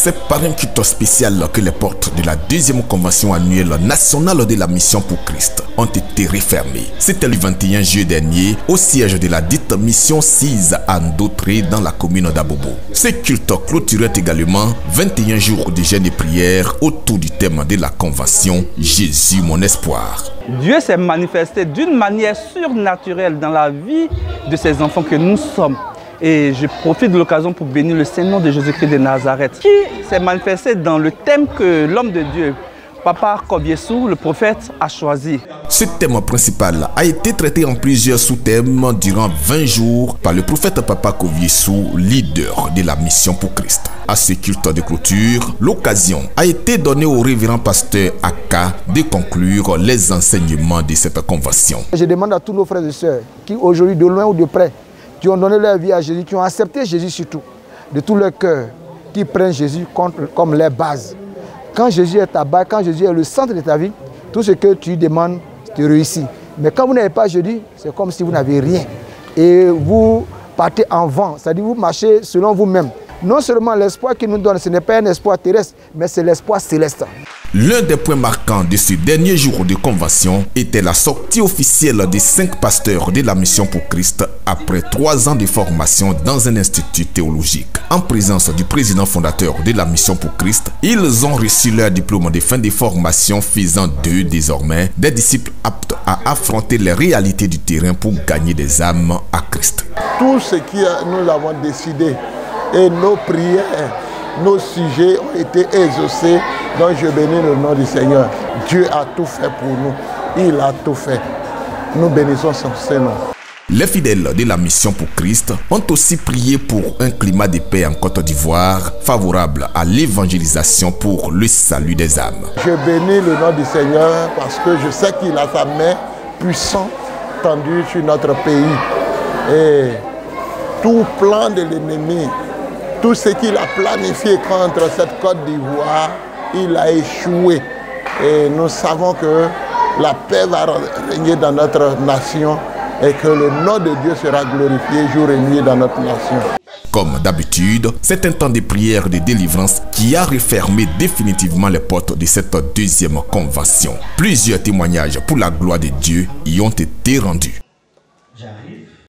C'est par un culte spécial que les portes de la deuxième convention annuelle nationale de la Mission pour Christ ont été refermées. C'était le 21 juillet dernier au siège de la dite Mission 6 à Ndotré dans la commune d'Abobo. Ce culte clôturait également 21 jours de jeûne et prière autour du thème de la convention « Jésus mon espoir ». Dieu s'est manifesté d'une manière surnaturelle dans la vie de ces enfants que nous sommes. Et je profite de l'occasion pour bénir le Saint-Nom de Jésus-Christ de Nazareth, qui s'est manifesté dans le thème que l'homme de Dieu, Papa Koviessou, le prophète, a choisi. Ce thème principal a été traité en plusieurs sous-thèmes durant 20 jours par le prophète Papa Koviessou, leader de la Mission pour Christ. À ce culte de clôture, l'occasion a été donnée au révérend pasteur Aka de conclure les enseignements de cette convention. Je demande à tous nos frères et sœurs qui aujourd'hui, de loin ou de près, qui ont donné leur vie à Jésus, qui ont accepté Jésus surtout, de tout leur cœur, qui prennent Jésus comme leur base. Quand Jésus est ta base, quand Jésus est le centre de ta vie, tout ce que tu demandes, tu réussis. Mais quand vous n'avez pas Jésus, c'est comme si vous n'avez rien. Et vous partez en vent, c'est-à-dire vous marchez selon vous-même. Non seulement l'espoir qu'il nous donne, ce n'est pas un espoir terrestre, mais c'est l'espoir céleste. L'un des points marquants de ce dernier jour de convention était la sortie officielle des 5 pasteurs de la Mission pour Christ après 3 ans de formation dans un institut théologique. En présence du président fondateur de la Mission pour Christ, ils ont reçu leur diplôme de fin de formation, faisant d'eux désormais des disciples aptes à affronter les réalités du terrain pour gagner des âmes à Christ. Tout ce que nous avons décidé et nos prières, nos sujets ont été exaucés. Donc je bénis le nom du Seigneur. Dieu a tout fait pour nous. Il a tout fait. Nous bénissons son Saint-Nom. Les fidèles de la Mission pour Christ ont aussi prié pour un climat de paix en Côte d'Ivoire favorable à l'évangélisation pour le salut des âmes. Je bénis le nom du Seigneur parce que je sais qu'il a sa main puissante tendue sur notre pays. Et tout plan de l'ennemi, tout ce qu'il a planifié contre cette Côte d'Ivoire, il a échoué. Et nous savons que la paix va régner dans notre nation et que le nom de Dieu sera glorifié jour et nuit dans notre nation. Comme d'habitude, c'est un temps de prière de délivrance qui a refermé définitivement les portes de cette deuxième convention. Plusieurs témoignages pour la gloire de Dieu y ont été rendus.